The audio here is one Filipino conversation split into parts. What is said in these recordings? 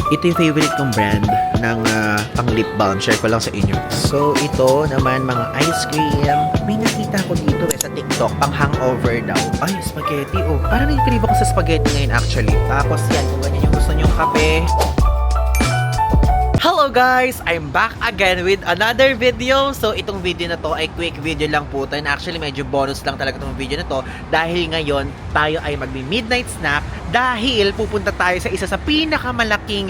Ito yung favorite kong brand ng pang lip balm. Share ko lang sa inyo. So, ito naman mga ice cream. May nakita ko dito sa TikTok, pang hangover daw. Ay, spaghetti. Oh, parang nag-crave ako sa spaghetti ngayon actually. Tapos yan, kung ganyan yung gusto nyong kape. Hello guys! I'm back again with another video. So, itong video na to ay quick video lang po to. And actually, medyo bonus lang talaga itong video na to. Dahil ngayon, tayo ay magmi-midnight snack. Dahil pupunta tayo sa isa sa pinakamalaking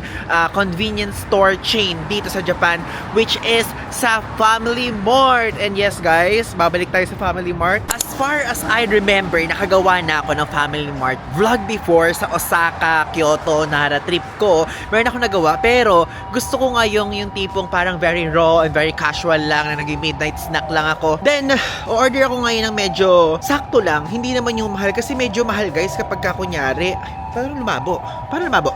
convenience store chain dito sa Japan. Which is sa Family Mart. And yes guys, babalik tayo sa Family Mart. As far as I remember, nakagawa na ako ng Family Mart vlog before sa Osaka, Kyoto, Nara trip ko. Meron ako nagawa, pero gusto ko ngayong yung tipong parang very raw and very casual lang na naging midnight snack lang ako. Then, order ako ngayon ng medyo sakto lang. Hindi naman yung mahal kasi medyo mahal guys kapag kunyari, parang lumabo.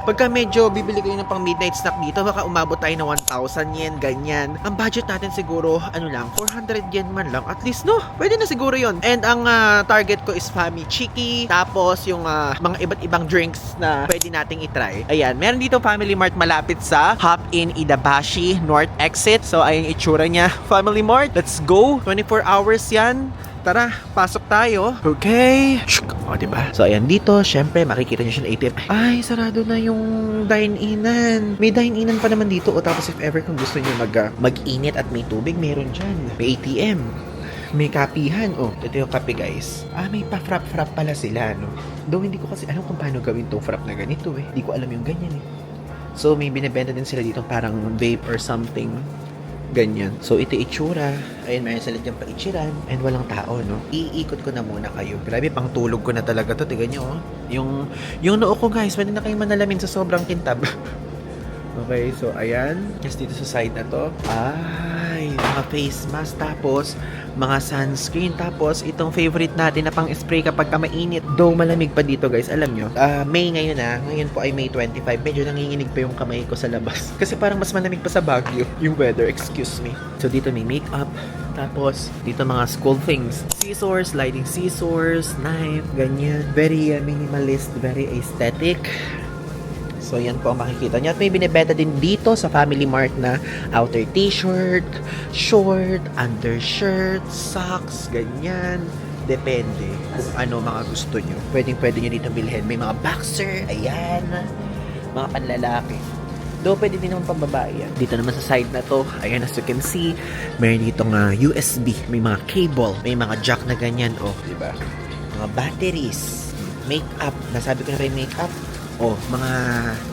Pagka medyo bibili kayo ng pang midnight snack dito, baka umabot tayo ng 1,000 yen, ganyan. Ang budget natin siguro, ano lang, 400 yen man lang. At least, no? Pwede na siguro yon. And ang target ko is Fami Chiki. Tapos, yung mga iba't ibang drinks na pwede nating itry. Ayan, meron dito Family Mart malapit sa Hop in Idabashi North Exit. So, ayun yung itsura niya. Family Mart, let's go. 24 hours yan. Tara, pasok tayo. Okay. O, diba? So, ayan dito. Syempre, makikita nyo siya na ATM. Ay, sarado na yung dine-inan. May dine-inan pa naman dito. O, tapos if ever kung gusto nyo mag-init at may tubig, meron dyan. May ATM. May kapihan. O, ito yung kape, guys. May pa-frap-frap pala sila, no? Though, hindi ko kasi alam kung paano gawin tong frap na ganito, eh. Hindi ko alam yung ganyan, eh. So, may binibenta din sila dito parang vape or something. Ganyan. So, ito itsura. Ayun, mayroon sila dyan paichiran. And walang tao, no? Iikot ko na muna kayo. Grabe, pang tulog ko na talaga to. Tignan nyo, oh. Yung noo ko, guys, pwede na kayong manalamin sa sobrang kintab. Okay, so, ayan. Just dito sa side na to. Ay, mga face mask. Tapos, mga sunscreen. Tapos, itong favorite natin na pang spray kapag mainit. Though malamig pa dito, guys. Alam nyo, May ngayon na. Ngayon po ay May 25. Medyo nanginginig pa yung kamay ko sa labas. Kasi parang mas malamig pa sa Baguio yung weather. Excuse me. So, dito may makeup. Tapos, dito mga school things. Scissors, sliding scissors, knife, ganyan. Very minimalist, very aesthetic. So, yan po ang makikita nyo. At may binibenta din dito sa Family Mart na outer t-shirt, short, undershirt, socks, ganyan. Depende kung ano mga gusto nyo. Pwede nyo dito bilhin. May mga boxer, ayan. Mga panlalaki. Though, pwede din naman pambabae yan. Dito naman sa side na to, ayan, as you can see, mayroon dito nga USB, may mga cable, may mga jack na ganyan, oh, diba? Mga batteries, makeup, nasabi ko na rin makeup. Oh, mga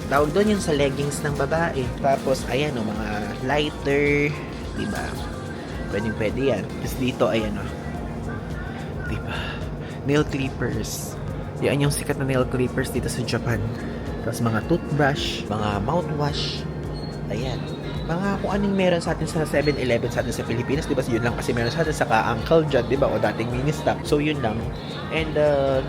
tawag doon yung sa leggings ng babae. Tapos, ayan o, mga lighter. Diba? Pwede yan. Tapos dito, ayan o. Diba? Nail clippers. Yan yung sikat na nail clippers dito sa Japan. Tapos mga toothbrush, mga mouthwash. Ayan. Mga kung anong meron sa atin sa 7-Eleven sa atin sa Pilipinas. Diba? Yun lang kasi meron sa atin sa Uncle Judd, diba? O dating mini-stock. So, yun lang. And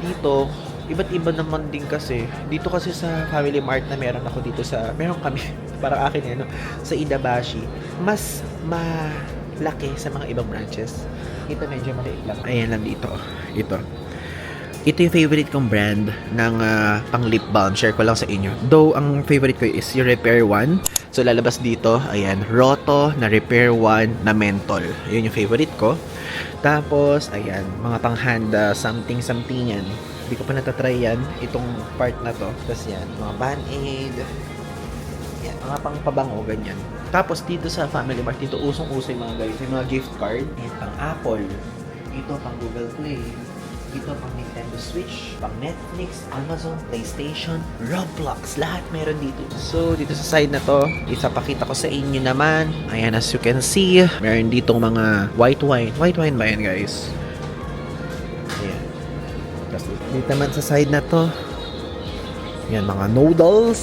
dito, iba't iba naman din kasi. Dito kasi sa Family Mart na meron kami, parang akin sa Idabashi, mas malaki sa mga ibang branches. Ito medyo maliit lang. Ayan lang dito. Ito yung favorite kong brand ng pang lip balm. Share ko lang sa inyo. Though, ang favorite ko is yung Repair One. So, lalabas dito, ayan, Roto na Repair One na menthol. Yun yung favorite ko. Tapos, ayan, mga pang hand something yan. Hindi ko pa natatry yan, itong part na to. Tapos yan, mga Band-Aid, yan, mga pangpabango, ganyan. Tapos dito sa Family Mart, dito usong-uso yung mga guys, yung mga gift card. Yan, pang Apple, dito pang Google Play, dito pang Nintendo Switch, pang Netflix, Amazon, PlayStation, Roblox, lahat meron dito. So, dito sa side na to, isapakita ko sa inyo naman. Ayan, as you can see, meron ditong mga white wine. White wine ba yan, guys? Dito naman sa side na to, yan, mga noodles.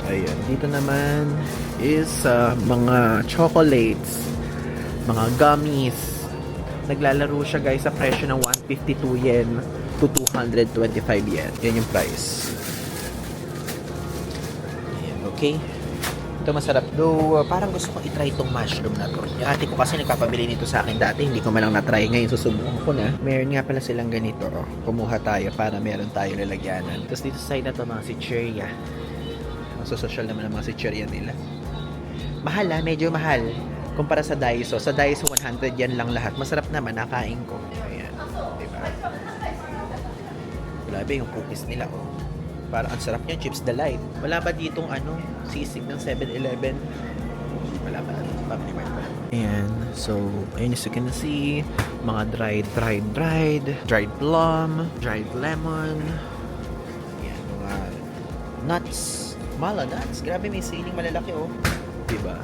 Ayan, dito naman is mga chocolates, mga gummies. Naglalaro siya guys sa presyo ng 152 yen to 225 yen. Yan yung price. Ayan, okay. Ito masarap. Though, parang gusto ko i-try itong mushroom na to. Yung ate ko kasi nagpapabili nito sa akin dati. Hindi ko malang na-try. Ngayon, susubukan ko na. Meron nga pala silang ganito. Oh. Kumuha tayo para meron tayo lalagyanan. Tapos dito sa side na to, mga chicheria. Masososyal naman ang mga chichirya nila. Mahal medyo mahal. Kumpara sa Daiso. Sa Daiso, 100 yan lang lahat. Masarap naman, nakain ko. Ayan. Diba? Grabe yung cookies nila, oh. Parang ang sarap niya, Chips Delight. Wala ba ditong sisig ng 7-Eleven? Wala ba natin sa Family Mart pa? Ayan. So, ayun, as you can see, mga dried plum, dried lemon. Ayan, mga nuts. Mala nuts. Grabe, may siling malalaki, oh. Diba?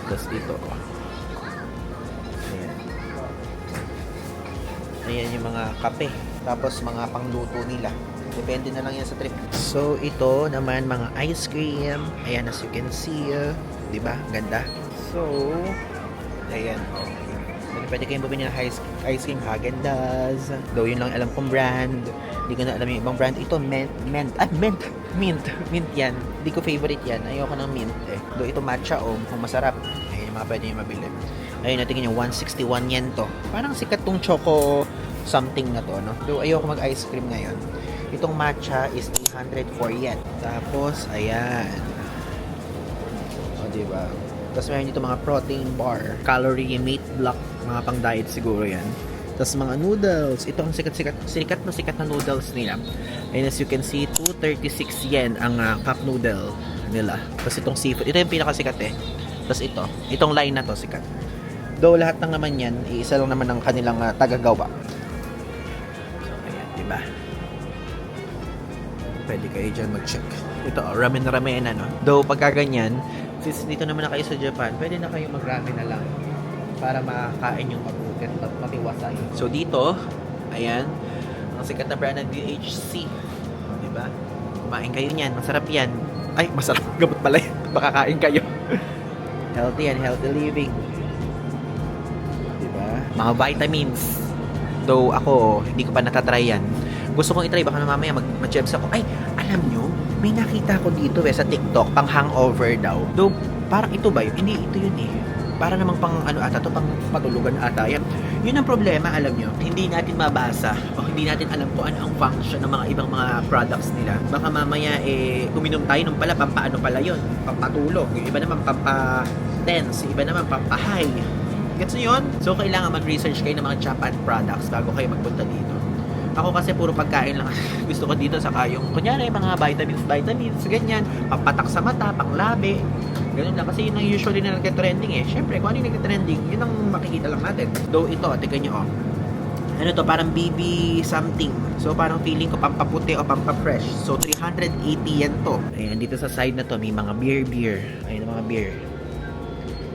Tapos dito, oh. Ayan. Ayan yung mga kape. Tapos mga pangluto nila. Depende na lang yan sa trip. So, ito naman mga ice cream. Ayan, as you can see. Diba? Ganda. So, ayan. Pwede kayong bumili ng ice cream Häagen-Dazs. Though yun lang alam kong brand. Hindi ko na alam yung ibang brand. Ito, mint. Mint yan. Hindi ko favorite yan. Ayoko ng mint eh. Though ito matcha kung masarap. Ayan yung mga pwede nyo mabili. Ayun, natin yung 161 yen to. Parang sikat tong choco something na to, no? Though ayoko mag-ice cream ngayon. Itong matcha is 304 yen. Tapos, ayan. O, diba? Tapos meron dito mga protein bar, calorie meat block, mga pang diet siguro yan. Tapos mga noodles. Ito ang sikat na noodles nila. And as you can see, 236 yen ang cup noodle nila. Tapos itong seafood. Ito yung pinakasikat eh. Tapos itong line na to sikat. Though lahat ng naman yan, isa lang naman ang kanilang tagagawa. So, ayan, diba? Pwede kayo dyan mag-check. Ito, ramen no? Though, pagka ganyan, since dito naman na kayo sa Japan, pwede na kayo mag-ramen na lang para makakain yung mabuti at matiwasay. So, dito, ayan, ang sikat na brand ng DHC. Diba? Kumain kayo niyan. Masarap yan. Ay, masarap. Gamot pala yan. Makakain kayo. Healthy and healthy living. Mga vitamins. Though ako, hindi ko pa natatry yan. Gusto kong itry, baka na mamaya mag-chebs ako. Ay, alam nyo, may nakita ko dito sa TikTok, pang hangover daw. Though, parang ito ba yun? Hindi, ito yun eh. Para namang pang pang patulugan ata yan. Yun ang problema, alam nyo. Hindi natin mabasa o hindi natin alam kung ano ang function ng mga ibang mga products nila. Baka mamaya uminom tayo nung pala, pampaano pala yun. Pampatulog. Yung iba naman pampa-tense. Yung iba naman pampa-high. Gets nyo yun? So, kailangan mag-research kayo ng mga Japan products bago kayo magpunta dito. Ako kasi puro pagkain lang gusto ko dito, saka yung, kunyari, mga vitamins, ganyan, pampatak sa mata, panglabi, ganun lang. Kasi yun ang usually na nagka-trending eh. Siyempre, kung ano yung nagka-trending, yun ang makikita lang natin. Though ito, tignan nyo, ano to, parang BB something. So, parang feeling ko pampaputi o pampafresh. So, 380 yen to. Ayan, dito sa side na to, may mga beer. Ayan, mga beer.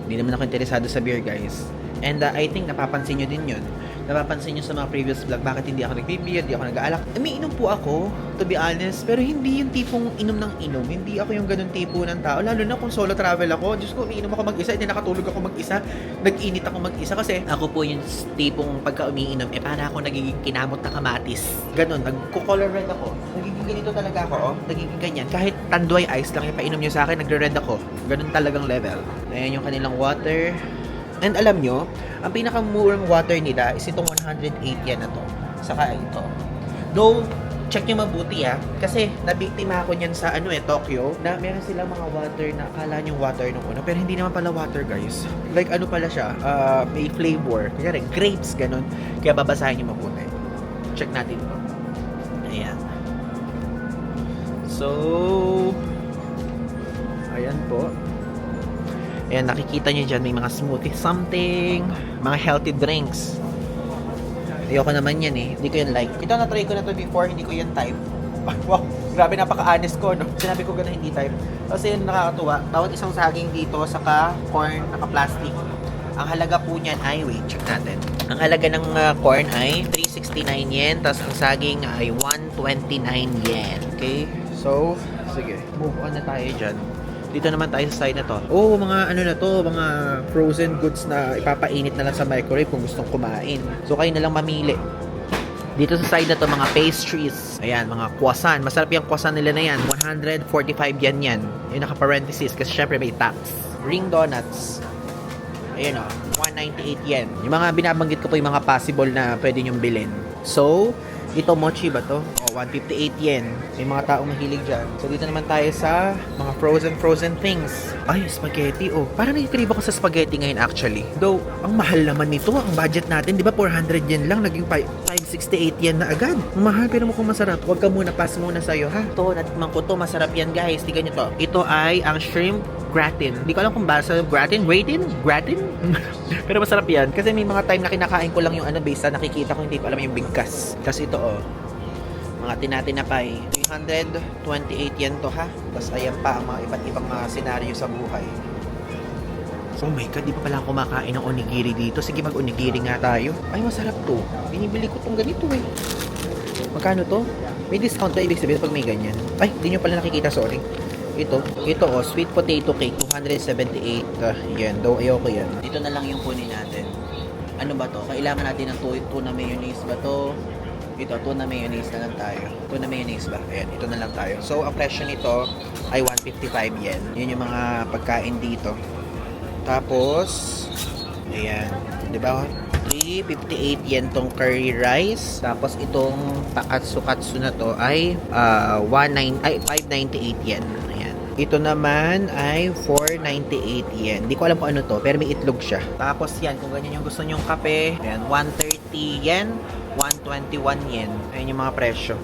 Hindi naman ako interesado sa beer, guys. And I think napapansin nyo din yun. Napapansin nyo sa mga previous vlog, bakit hindi ako nagbe-beer, hindi ako nag-aalak. May inom po ako, to be honest. Pero hindi yung tipong inom ng inom. Hindi ako yung ganun tipo ng tao. Lalo na kung solo travel ako. Diyos ko, umiinom ako mag-isa. Hindi nakatulog ako mag-isa. Nag-init ako mag-isa. Kasi ako po yung tipong pagka umiinom, para ako nagiging kinamot na kamatis. Ganun, nagko-color red ako. Nagiging ganito talaga ako, nagiging ganyan. Kahit tanduay ice lang yung painom nyo sa akin, nagre-red ako. Ganun talagang level. Ayan yung kanilang water. And alam nyo, ang pinakamurang water nila is itong 108 yen na to. Saka ito. Though, check nyo mabuti kasi nabiktima ako niyan sa Tokyo, na meron silang mga water na akala nyo water nung una, pero hindi naman pala water, guys. Like pala siya, may flavor. Kaya grapes, ganun. Kaya babasahin nyo mabuti. Check natin ito. Ayan. So, ayan po. Ayan, nakikita nyo dyan, may mga smoothie something, mga healthy drinks. Ayoko naman yan eh. Hindi ko yan like. Ito, na-try ko na to before, hindi ko yan type. Wow, grabe, napaka-honest ko, no? Sinabi ko gano'n hindi type. Kasi yun, nakakatuwa. Tawag isang saging dito, saka corn, naka-plastic. Ang halaga po niyan ay, wait, check natin. Ang halaga ng corn ay 369 yen, tapos ang saging ay 129 yen. Okay? So, sige, move on na tayo dyan. Dito naman tayo sa side na to. Oh, mga mga frozen goods na ipapainit na lang sa microwave kung gustong kumain. So, kayo na lang mamili. Dito sa side na to, mga pastries. Ayan, mga croissant. Masarap yung croissant nila na yan. 145 yen yan. Yung naka-parenthesis kasi syempre may tax. Ring donuts. Ayan o, 198 yen. Yung mga binabanggit ko po yung mga possible na pwede nyong bilhin. So, ito mochi ba to? Oh, 158 yen. May mga taong mahilig dyan. So, dito naman tayo sa mga frozen things. Ay, spaghetti, oh. Parang nag-crave ako sa spaghetti ngayon actually. Though, ang mahal naman nito. Ang budget natin, di ba 400 yen lang, naging 568 yen na agad. Ang mahal, pero mukhang masarap. Huwag ka muna, pass muna sa'yo, ha? Ito, natikman ko to. Masarap yan, guys. Tignan nyo to. Ito ay ang shrimp gratin. Hindi ko alam kung basa gratin. Pero masarap yan. Kasi may mga time na kinakain ko lang yung base na nakikita ko, hindi ko alam yung bigkas. Kasi ito, oh. Mga tinatinapay. 328 yen to, ha? Tapos ayan pa ang mga iba't ibang mga senaryo sa buhay. Oh my God, di pa pala kumakain ng onigiri dito. Sige, mag-onigiri nga tayo. Ay, masarap to. Binibili ko tong ganito, eh. Magkano to? May discount to, ibig sabihin pag may ganyan. Ay, hindi nyo pala nakikita, sorry. Ito oh, sweet potato cake, 278 yen. Daw ayoko yan. Dito na lang yung kunin natin. Ano ba to? Kailangan natin ng tuna mayonnaise ba to? Ito, tuna mayonnaise na lang tayo. Tuna mayonnaise ba? Ayan, ito na lang tayo. So, ang presyo nito ay 155 yen. Yun yung mga pagkain dito. Tapos, ayan. Diba? 358 yen tong curry rice. Tapos itong takatsu-katsu na to ay 598 yen. Ayan. Ito naman ay 498 yen. Hindi ko alam kung ano to, pero may itlog siya. Tapos yan, kung ganyan yung gusto nyong kape, ayan, 130 yen, 121 yen. Ayan yung mga presyo.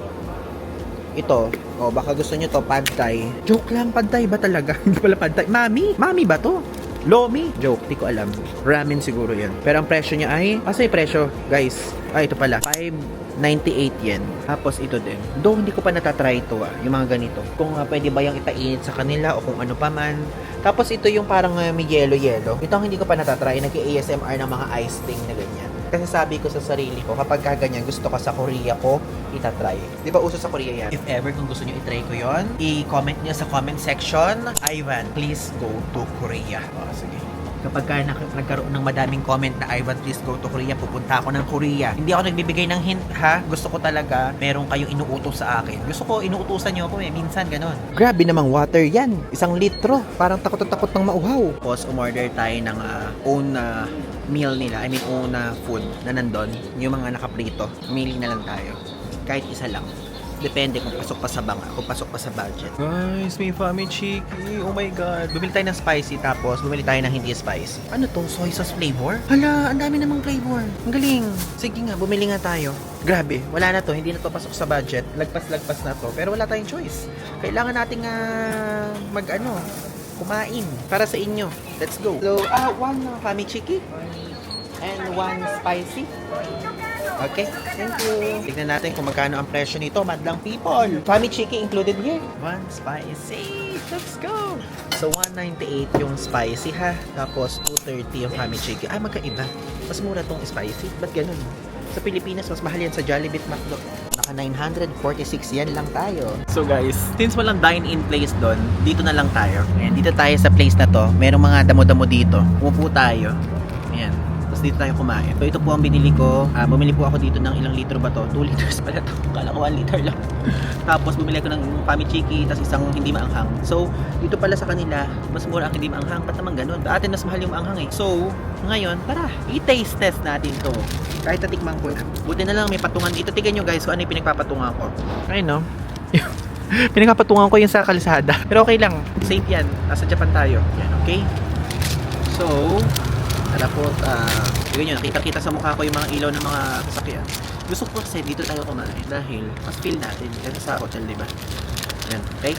Ito, baka gusto nyo to, pad thai. Joke lang, pad thai ba talaga? Hindi pala pad thai. Mami ba to? Lomi? Joke, di ko alam. Ramen siguro yan. Pero ang presyo niya ay, asa yung presyo, guys? Ito pala, 598 yen. Tapos ito din. Though hindi ko pa natatry ito, yung mga ganito. Kung pwede ba yung itainit sa kanila o kung ano pa man. Tapos ito yung parang may yelo-yelo. Ito ang hindi ko pa natatry. Nag-ASMR ng mga ice thing na ganyan. Kasi sabi ko sa sarili ko, kapag kaganyan, gusto ko sa Korea ko, itatry. Di ba uso sa Korea yan? If ever kung gusto nyo itry ko yon, i-comment nyo sa comment section, Ivan, please go to Korea. Sige. Kapag nagkaroon ng madaming comment na Ivan, please go to Korea, pupunta ako ng Korea. Hindi ako nagbibigay ng hint, ha? Gusto ko talaga, meron kayong inuutos sa akin. Gusto ko, inuutosan nyo ako minsan, ganon. Grabe namang water yan. 1 litro. Parang takot na takot ng mauhaw. Tapos, umorder tayo ng own meal nila. I mean, own food na nandun. Yung mga nakaprito. Mili na lang tayo. Kahit isa lang. Depende kung pasok pa sa kung pasok pa sa budget. Guys, may fami chiki. Oh my God. Bumili tayo ng spicy, tapos bumili tayo ng hindi spicy. Ano to? Soy sauce flavor? Hala, ang dami namang flavor. Ang galing. Sige nga, bumili nga tayo. Grabe, wala na to. Hindi na to pasok sa budget. Lagpas na to. Pero wala tayong choice. Kailangan nating kumain para sa inyo. Let's go. So, one fami chiki and one spicy. Okay, thank you. Tignan natin kung magkano ang presyo nito, madlang people. Fami chiki included here. One spicy. Let's go. So, 198 yung spicy, ha. Tapos, 230 yung fami chiki. Magkaiba. Mas mura tong spicy. Ba't ganun? Sa Pilipinas, mas mahal yan sa Jollibee at McDo. Naka 946 yan lang tayo. So guys, since walang dine-in place doon, dito na lang tayo. Ayan, dito tayo sa place na to. Merong mga damo-damo dito. Umupo tayo. Ayan. Tapos dito tayo kumain. So ito po ang binili ko. Bumili po ako dito ng ilang litro ba to? 2 liters pala to. Kala ko 1 liter lang. Tapos bumili ako ng fami chiki, tapos isang hindi maanghang. So, dito pala sa kanila, mas mura ang hindi maanghang. Ba't naman ganun? Dati mas mahal yung maanghang eh. So, ngayon, tara, i-taste test natin to. Kahit natikman ko. Buti na lang may patungan dito. Tignan nyo guys kung ano yung pinagpapatungan ko. Ayun no? Pinagpapatungan ko yung sa kalsada. Pero okay lang. Safe yan. Nasa Japan tayo. Yan, okay? So, tapos, tignan nyo, nakita-kita sa mukha ko yung mga ilaw ng mga sasakyan. Gusto ko kasi dito tayo kumain dahil mas feel natin kasi sa hotel, diba? Yan, okay?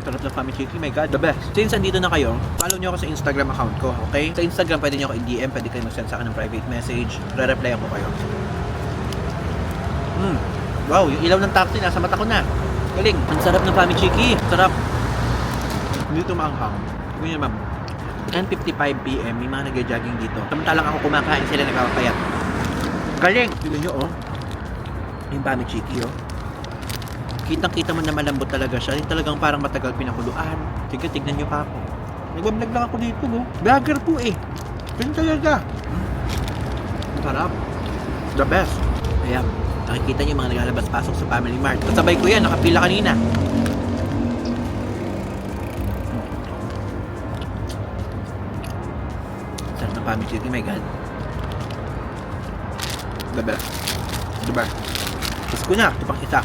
Sarap ng fami chiki, my God, the best. Since andito na kayo, follow nyo ako sa Instagram account ko, okay? Sa Instagram, pwede nyo ako i-DM, pwede kayo mag-send sa akin ng private message, re-reply ako kayo. Wow, yung ilaw ng taxi, nasa mata ko na. Galing, ang sarap ng fami chiki. Sarap. Hindi ito maanghang. Ganyan, ma'am. 10:55 PM, may mga nag-jogging dito. Samantalang ako kumakain, sila nagpapayat. Galing! Tignan nyo, oh. Yung fami chiki, oh. Kitang-kita mo na malambot talaga siya. Yung talagang parang matagal pinakuluan. Sige, tignan nyo pa ako. Nagbablog lang ako dito, no? Vlogger po, eh. Ganyan talaga. Sarap. The best. Ayan. Nakikita nyo yung mga naglalabas-pasok sa Family Mart. Kasabay ko yan, nakapila kanina. Sarap ng fami chiki, my God. The best. Diba? Tapos ko na, ito pang isa.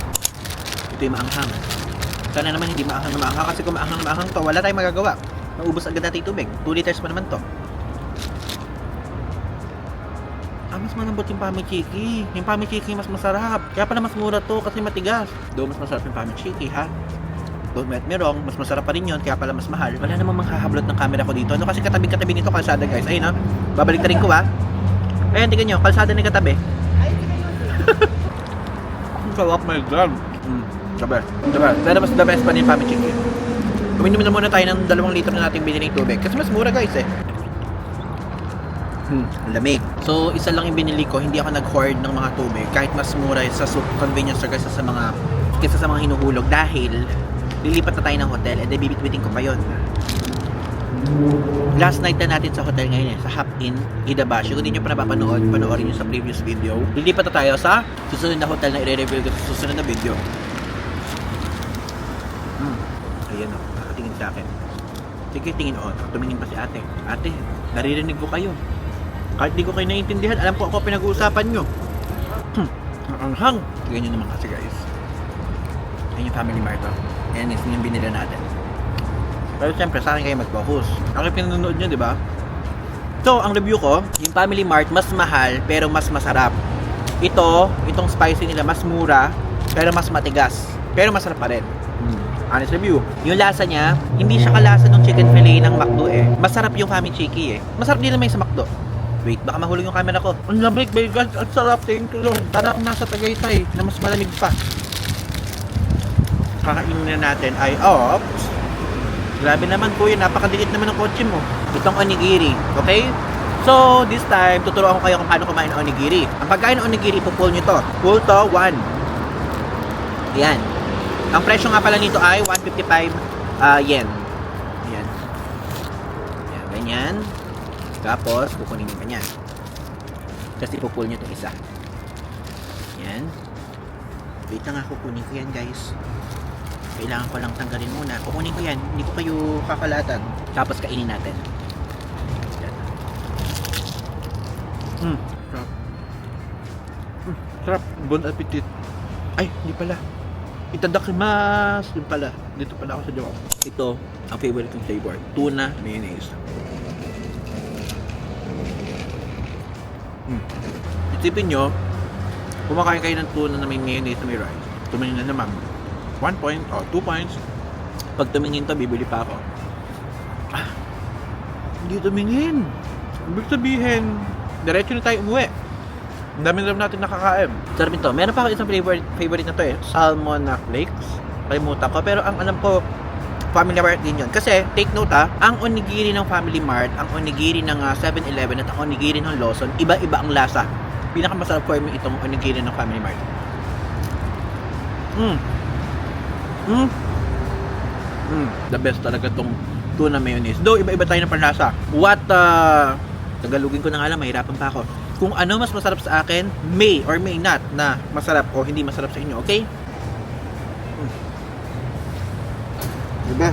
Ito yung maanghang. Sana naman hindi maanghang na maanghang kasi kung maanghang na maanghang to, wala tayong magagawa. Naubos agad natin yung tubig. 2 liters pa naman to. Mas malambot yung pamichiki. Yung pamichiki mas masarap. Kaya pala mas mura to kasi matigas. Doon mas masarap yung pamichiki, ha? Don't get me wrong, mas masarap pa rin yun, kaya pala mas mahal. Wala namang manghahablot ng camera ko dito. Ano kasi katabing-katabi nito, kalsada guys. Ayun ha, babalik rin ko ha. Ayun, tingnan nyo, kalsada na katabi. Ang sarap, my God. Sabi. Pero mas the best pa rin yung pamichiki. Uminom na muna tayo ng 2 litro na natin binili ng tubig. Kasi mas mura guys eh. Lamig. So, isa lang yung binili ko. Hindi ako nag-hoard ng mga tubig. Kahit mas mura sa convenience store kaysa sa mga hinuhulog. Dahil, lilipat na tayo ng hotel. And then, bibitbitin ko pa yun. Last night na natin sa hotel ngayon sa Hop Inn, Idabashi. Kung hindi nyo pa napapanood, panoorin nyo sa previous video. Lilipat na tayo sa susunod na hotel na i-reveal ko sa susunod na video. Ayan o, nakatingin sa akin. Sige, tingin o. Tumingin pa si ate. Ate, naririnig ko kayo. Kahit di ko kayo naiintindihan, alam ko ako pinag-uusapan nyo. Ang hang. Ganyan naman kasi guys. Yan yung Family Mart o. Yan yung binili natin. Pero siyempre, sa akin kayo mag-focus. Ako yung pinanonood nyo, di ba? So, ang review ko, yung Family Mart, mas mahal, pero mas masarap. Itong spicy nila, mas mura, pero mas matigas. Pero masarap pa rin. Honest review. Yung lasa niya, hindi siya kalasa ng chicken fillet ng McDo eh. Masarap yung Famichiki eh. Masarap din naman yung sa McDo. Wait, baka mahulog yung camera ko. Ang lamig, my God. Ang sarap. Thank you, Lord. Para akong nasa Tagaytay na mas malamig pa. Kakainin na natin ay, oops. Grabe naman po yun. Napakadikit naman ng kotse mo. Itong onigiri. Okay? So, this time, tuturuan ko kayo kung paano kumain ng onigiri. Ang pagkain ng onigiri, pupull nyo to. Pull to, 1. Ayan. Ang presyo nga pala nito ay 155 yen. Ayan. Ayan, ganyan. Tapos, kukunin nyo ganyan. Kasi pupull nyo itong isa. Ayan. Wait lang nga, kukunin ko yan guys. Kailangan ko lang tanggalin muna. Kukunin ko yan. Hindi ko kayo kakalatan. Tapos kainin natin. Sarap. Sarap. Bon appetit. Ay, hindi pala. Itadakimasu. Yun pala. Dito pala ako sa Japan. Ito, ang favorite kong flavor. Tuna mayonnaise. Isipin nyo, kumakain kayo ng tuna na may mayonnaise na may rice. Tumingin na naman. 1 point o 2 points. Pag tumingin to, bibili pa ako. Hindi tumingin. Ibig sabihin, diretso na tayo umuwi. Ang dami na natin nakakain. Sarap ito. Meron pa ako isang favorite na to eh. Salmon na flakes. Kalimutan ko. Pero ang alam ko, Family Mart din yun. Kasi, take note ang onigiri ng Family Mart, ang onigiri ng 7-Eleven at ang onigiri ng Lawson, iba-iba ang lasa. Pinakamasarap for me itong onigiri ng Family Mart. The best talaga tong tuna mayonnaise. Though, iba-iba tayo ng panlasa. Tagalogin ko na nga lang, mahirapan pa ako. Kung ano mas masarap sa akin, may or may not na masarap o hindi masarap sa inyo, okay? Diba?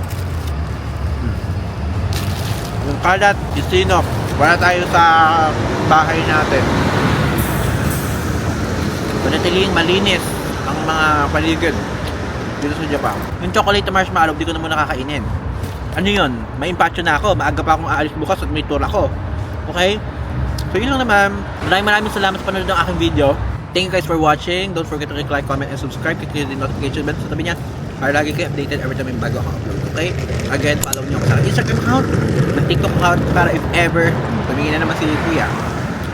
Yung kalat, isinok. Wala tayo sa bahay natin. Panatiling malinis ang mga paligid dito sa Japan. Yung chocolate marshmallow, di ko na muna kakainin. Ano yun? May impacho na ako. Maaga pa akong aalis bukas at may tour ako. Okay? So yun lang naman. Maraming salamat sa panonood ng aking video. Thank you guys for watching. Don't forget to like, comment, and subscribe. Click nyo din notification bell sa tabi niya para lagi kayo updated every time may bago akong upload. Okay? Again, follow nyo ako sa Instagram account, sa TikTok account, para if ever, tumingin na naman si Kuya.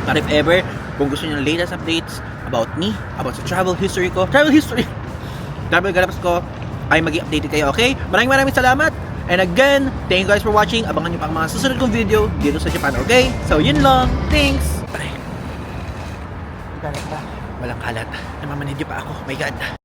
Para if ever, kung gusto nyo ng latest updates about me, about sa travel history ko, travel galapas ko, ay mag-i-update kayo, okay? Maraming salamat. And again, thank you guys for watching. Abangan nyo pa ang mga susunod kong video dito sa Japan, okay? So, yun lang. Thanks! Bye! Walang kalat. Namamanidyo pa ako. My God.